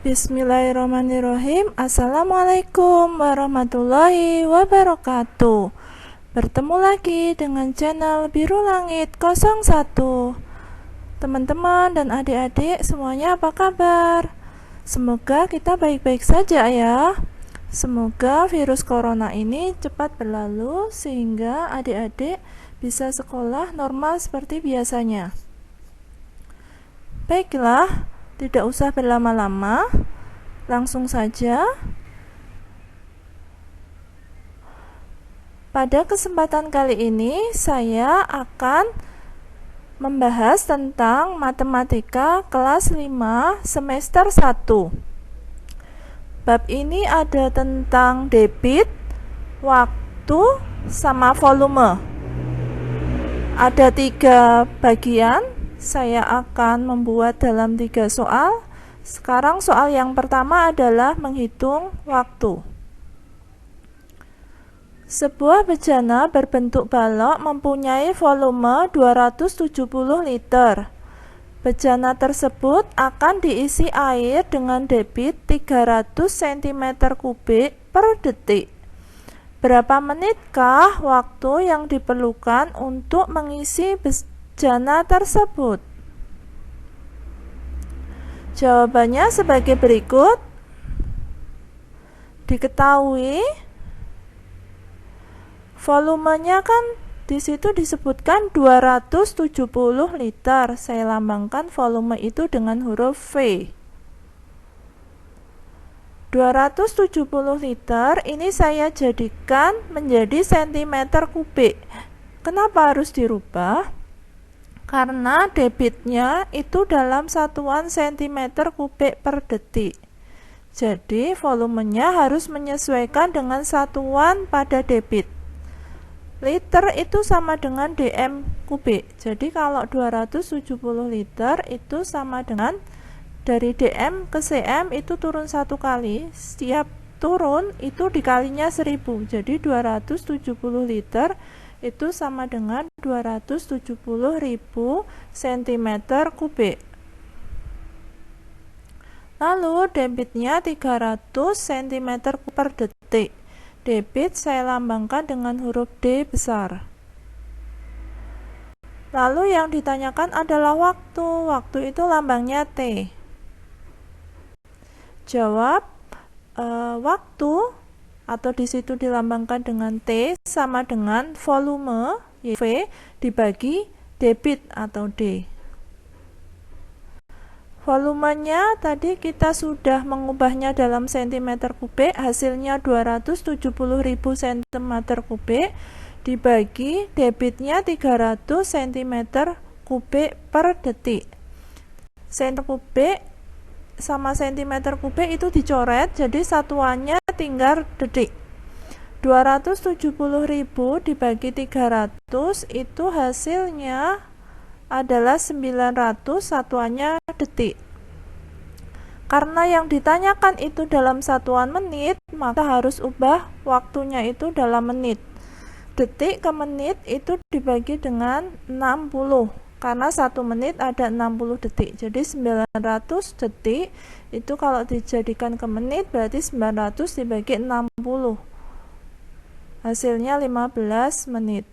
Bismillahirrahmanirrahim. Assalamualaikum warahmatullahi wabarakatuh. Bertemu lagi dengan channel Biru Langit 01. Teman-teman dan adik-adik semuanya apa kabar? Semoga kita baik-baik saja ya. Semoga virus corona ini cepat berlalu sehingga adik-adik bisa sekolah normal seperti biasanya. Baiklah, tidak usah berlama-lama, langsung saja. Pada kesempatan kali ini saya akan membahas tentang matematika kelas 5 semester 1. Bab ini ada tentang debit, waktu, sama volume. Ada 3 bagian. Saya akan membuat dalam 3 soal. Sekarang soal yang pertama adalah menghitung waktu. Sebuah bejana berbentuk balok mempunyai volume 270 liter. Bejana tersebut akan diisi air dengan debit 300 cm3 per detik. Berapa menitkah waktu yang diperlukan untuk mengisi bejana tersebut? Jawabannya sebagai berikut. Diketahui volumenya kan di situ disebutkan 270 liter. Saya lambangkan volume itu dengan huruf V. 270 liter ini saya jadikan menjadi cm3. Kenapa harus dirubah? Karena debitnya itu dalam satuan cm3 per detik. Jadi volumenya harus menyesuaikan dengan satuan pada debit. Liter itu sama dengan dm kubik. Jadi kalau 270 liter itu sama dengan dari dm ke cm itu turun 1 kali. Setiap turun itu dikalinya 1000. Jadi 270 liter itu sama dengan 270.000 cm3. Lalu debitnya 300 cm per detik. Debit saya lambangkan dengan huruf D besar. Lalu yang ditanyakan adalah waktu. Waktu itu lambangnya T. Jawab, waktu atau di situ dilambangkan dengan T sama dengan volume V dibagi debit atau D. Volumenya tadi kita sudah mengubahnya dalam cm3, hasilnya 270.000 cm3 dibagi debitnya 300 cm3 per detik. Cm3 sama cm3 itu dicoret, jadi satuannya tinggal detik. 270.000 dibagi 300 itu hasilnya adalah 900, satuannya detik. Karena yang ditanyakan itu dalam satuan menit, maka harus ubah waktunya itu dalam menit. Detik ke menit itu dibagi dengan 60. Karena 1 menit ada 60 detik. Jadi 900 detik itu kalau dijadikan ke menit berarti 900 dibagi 60. Hasilnya 15 menit.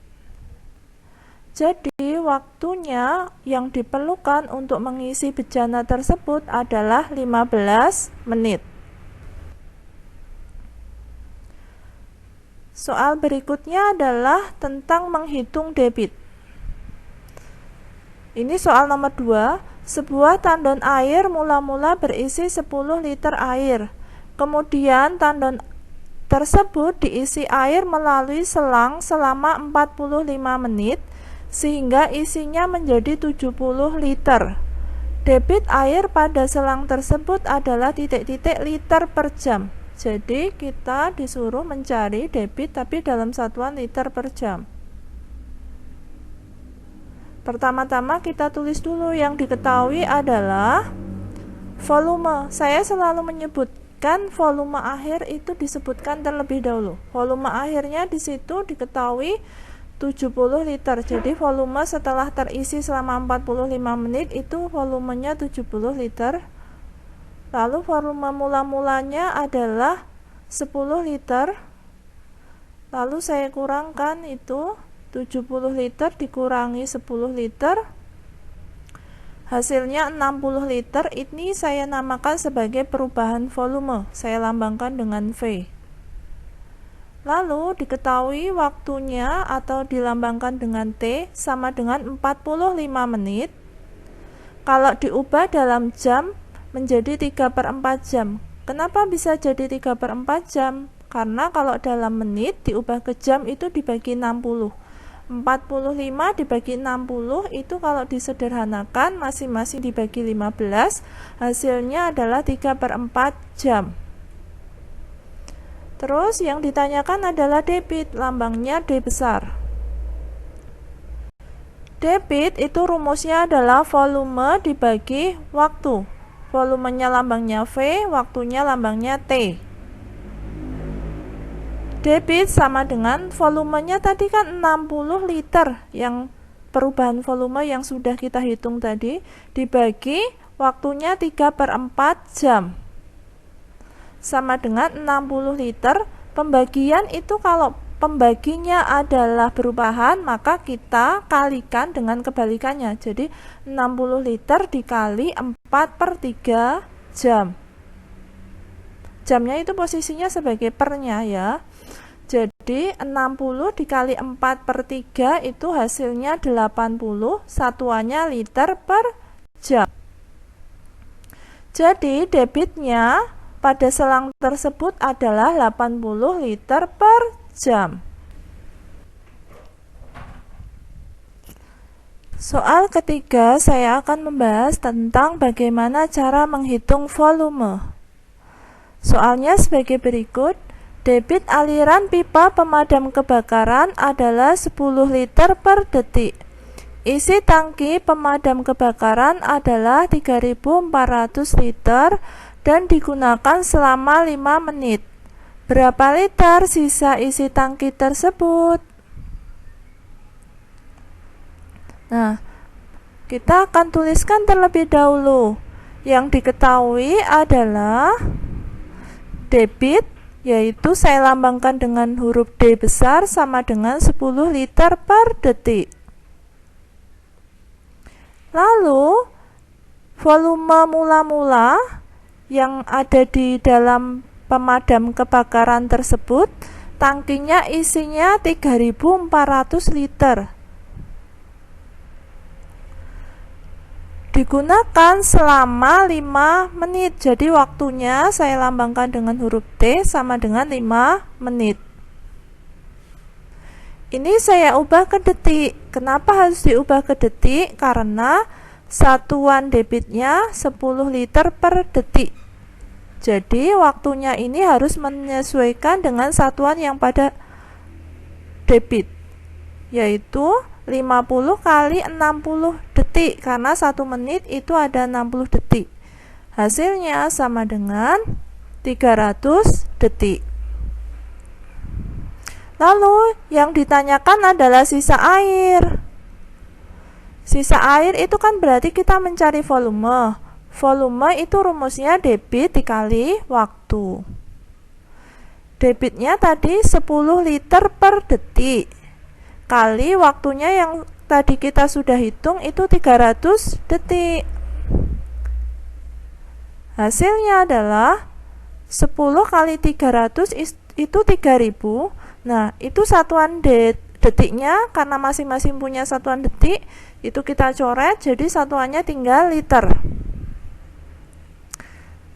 Jadi waktunya yang diperlukan untuk mengisi bejana tersebut adalah 15 menit. Soal berikutnya adalah tentang menghitung debit. Ini soal nomor 2. Sebuah tandon air mula-mula berisi 10 liter air. Kemudian tandon tersebut diisi air melalui selang selama 45 menit sehingga isinya menjadi 70 liter. Debit air pada selang tersebut adalah titik-titik liter per jam. Jadi kita disuruh mencari debit tapi dalam satuan liter per jam. Pertama-tama kita tulis dulu yang diketahui adalah volume. Saya selalu menyebutkan volume akhir itu disebutkan terlebih dahulu. Volume akhirnya di situ diketahui 70 liter. Jadi volume setelah terisi selama 45 menit itu volumenya 70 liter Lalu volume mula-mulanya adalah 10 liter. Lalu saya kurangkan itu 70 liter dikurangi 10 liter. Hasilnya 60 liter. Ini saya namakan sebagai perubahan volume. Saya lambangkan dengan V. Lalu diketahui waktunya atau dilambangkan dengan T sama dengan 45 menit. Kalau diubah dalam jam menjadi 3/4 jam. Kenapa bisa jadi 3/4 jam? Karena kalau dalam menit diubah ke jam itu dibagi 60. 45 dibagi 60 itu kalau disederhanakan masing-masing dibagi 15, hasilnya adalah 3/4 jam. Terus yang ditanyakan adalah debit, lambangnya D besar. Debit itu rumusnya adalah volume dibagi waktu. Volumenya lambangnya V, waktunya lambangnya T. Debit sama dengan volumenya tadi kan 60 liter, yang perubahan volume yang sudah kita hitung tadi, dibagi waktunya 3/4 jam. Sama dengan 60 liter. Pembagian itu kalau pembaginya adalah perubahan, maka kita kalikan dengan kebalikannya. Jadi 60 liter dikali 4/3 jam. Jamnya itu posisinya sebagai pernya ya. Jadi 60 dikali 4/3 itu hasilnya 80, satuannya liter per jam. Jadi debitnya pada selang tersebut adalah 80 liter per jam. Soal ketiga, saya akan membahas tentang bagaimana cara menghitung volume. Soalnya sebagai berikut. Debit aliran pipa pemadam kebakaran adalah 10 liter per detik. Isi tangki pemadam kebakaran adalah 3.400 liter dan digunakan selama 5 menit. Berapa liter sisa isi tangki tersebut? Nah, kita akan tuliskan terlebih dahulu. Yang diketahui adalah debit, yaitu saya lambangkan dengan huruf D besar sama dengan 10 liter per detik. Lalu volume mula-mula yang ada di dalam pemadam kebakaran tersebut, tangkinya isinya 3.400 liter. Digunakan selama 5 menit. Jadi waktunya saya lambangkan dengan huruf T sama dengan 5 menit. Ini saya ubah ke detik. Kenapa harus diubah ke detik? Karena satuan debitnya 10 liter per detik. Jadi waktunya ini harus menyesuaikan dengan satuan yang pada debit, yaitu 50 kali 60 detik, karena 1 menit itu ada 60 detik. Hasilnya sama dengan 300 detik. Lalu yang ditanyakan adalah sisa air. Sisa air itu kan berarti kita mencari volume. Volume itu rumusnya debit dikali waktu. Debitnya tadi 10 liter per detik kali waktunya yang tadi kita sudah hitung itu 300 detik. Hasilnya adalah 10 kali 300 itu 3000. Nah, itu satuan detiknya, karena masing-masing punya satuan detik, itu kita coret jadi satuannya tinggal liter.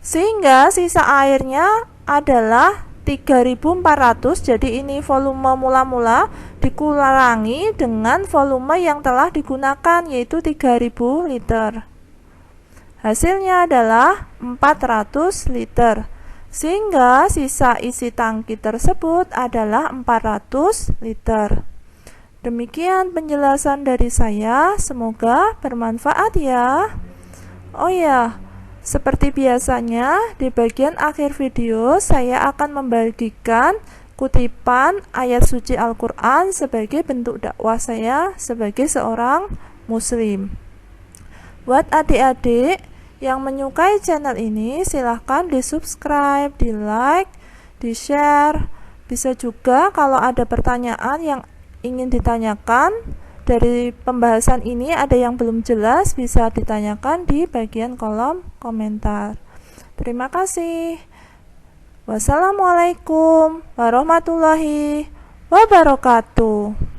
Sehingga sisa airnya adalah 3.400. Jadi ini volume mula-mula dikurangi dengan volume yang telah digunakan, yaitu 3.000 liter. Hasilnya adalah 400 liter. Sehingga sisa isi tangki tersebut adalah 400 liter. Demikian penjelasan dari saya, semoga bermanfaat ya. Oh ya, seperti biasanya, di bagian akhir video saya akan membagikan kutipan ayat suci Al-Quran sebagai bentuk dakwah saya sebagai seorang muslim. Buat adik-adik Yang menyukai channel ini silahkan di subscribe, di like, di share. Bisa juga kalau ada pertanyaan yang ingin ditanyakan dari pembahasan ini, ada yang belum jelas, bisa ditanyakan di bagian kolom komentar. Terima kasih. Wassalamualaikum warahmatullahi wabarakatuh.